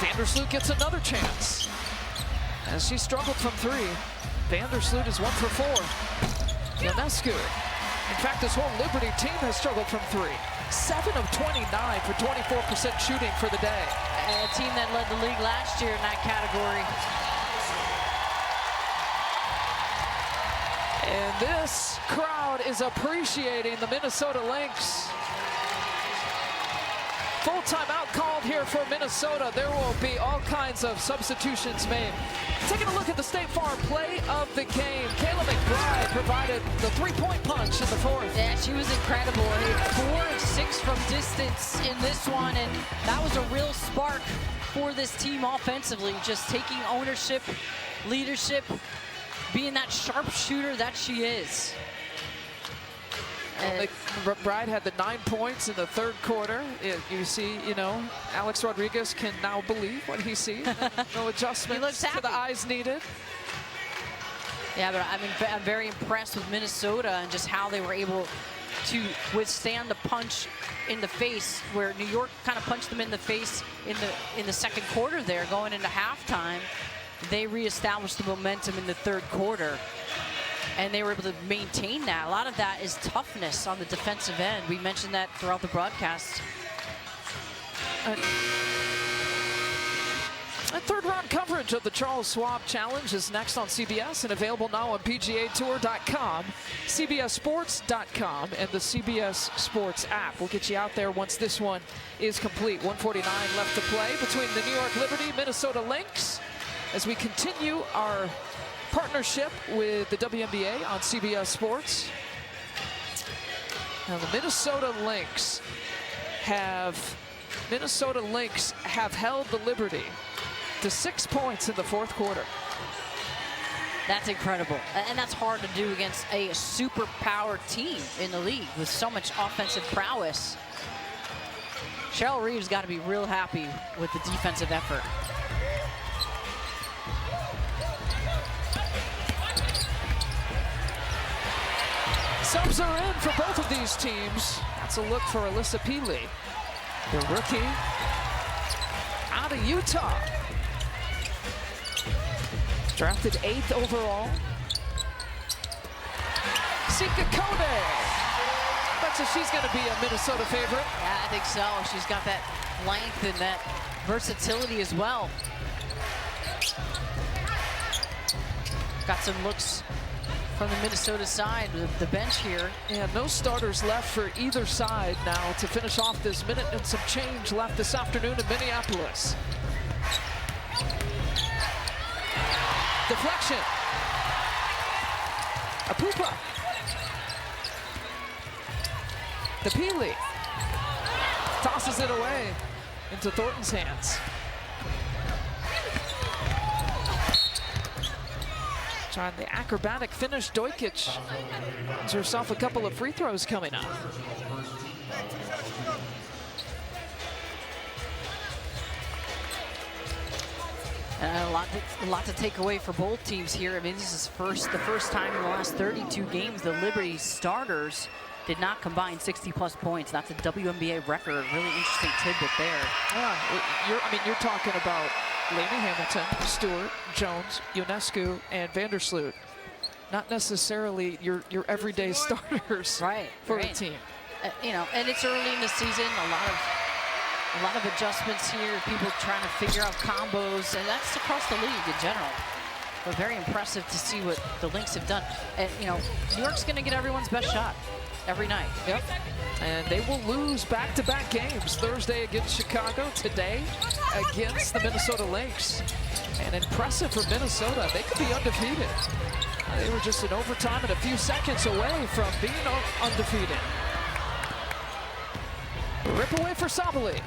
Vandersloot gets another chance. As she struggled from three, Vandersloot is 1 for 4. Ionescu. In fact, this whole Liberty team has struggled from three. 7 of 29 for 24% shooting for the day. A team that led the league last year in that category. And this crowd is appreciating the Minnesota Lynx. Full timeout called here for Minnesota. There will be all kinds of substitutions made. Taking a look at the State Farm play of the game. Kayla McBride provided the three-point punch in the fourth. Yeah, she was incredible. 4 of 6 from distance in this one, and that was a real spark for this team offensively. Just taking ownership, leadership, being that sharpshooter that she is. McBride had the 9 points in the third quarter. You see, Alex Rodriguez can now believe what he sees. No adjustments to the eyes needed. Yeah, but I mean, I'm very impressed with Minnesota and just how they were able to withstand the punch in the face, where New York kind of punched them in the face in the second quarter there, going into halftime. They reestablished the momentum in the third quarter, and they were able to maintain that. A lot of that is toughness on the defensive end. We mentioned that throughout the broadcast. A third-round coverage of the Charles Schwab Challenge is next on CBS and available now on PGAtour.com, CBSSports.com, and the CBS Sports app. We'll get you out there once this one is complete. 1:49 left to play between the New York Liberty, Minnesota Lynx, as we continue our partnership with the WNBA on CBS Sports. Now the Minnesota Lynx have held the Liberty to 6 points in the fourth quarter. That's incredible, and that's hard to do against a super power team in the league with so much offensive prowess. Cheryl Reeves got to be real happy with the defensive effort. Subs are in for both of these teams. That's a look for Alyssa Peely, the rookie out of Utah. Drafted 8th overall. Sika Kone. Bet you she's going to be a Minnesota favorite. Yeah, I think so. She's got that length and that versatility as well. Got some looks from the Minnesota side, the bench here. And no starters left for either side now to finish off this minute and some change left this afternoon in Minneapolis. Deflection. Apupa. The Peely tosses it away into Thornton's hands. Trying the acrobatic finish. Dojkic has herself a couple of free throws coming up. A lot to take away for both teams here. I mean, this is the first time in the last 32 games the Liberty starters did not combine 60-plus points. That's a WNBA record. Really interesting tidbit there. Yeah, you're talking about Lainey Hamilton, Stewart, Jones, Ionescu, and Vandersloot. Not necessarily your everyday starters for the team. And it's early in the season. A lot of adjustments here. People trying to figure out combos, and that's across the league in general. But very impressive to see what the Lynx have done. And New York's going to get everyone's best shot every night. Yep. And they will lose back-to-back games. Thursday against Chicago, today against the Minnesota Lynx. And impressive for Minnesota. They could be undefeated. They were just in overtime and a few seconds away from being undefeated. Rip away for Sabally.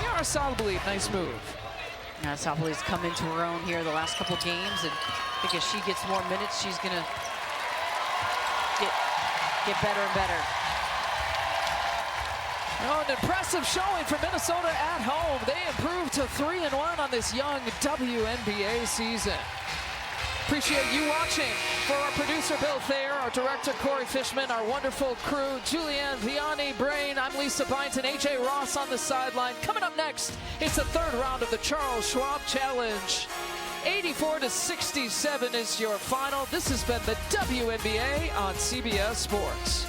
Yara Sabally, nice move. Yeah, Sabale's come into her own here the last couple games, and I think as she gets more minutes, she's gonna get better and better. An impressive showing for Minnesota at home. They improved to 3-1 on this young WNBA season. Appreciate you watching. For our producer, Bill Thayer, our director, Corey Fishman, our wonderful crew, Julianne, Vianney, Brain, I'm Lisa Byington, AJ Ross on the sideline. Coming up next, it's the third round of the Charles Schwab Challenge. 84-67 is your final. This has been the WNBA on CBS Sports.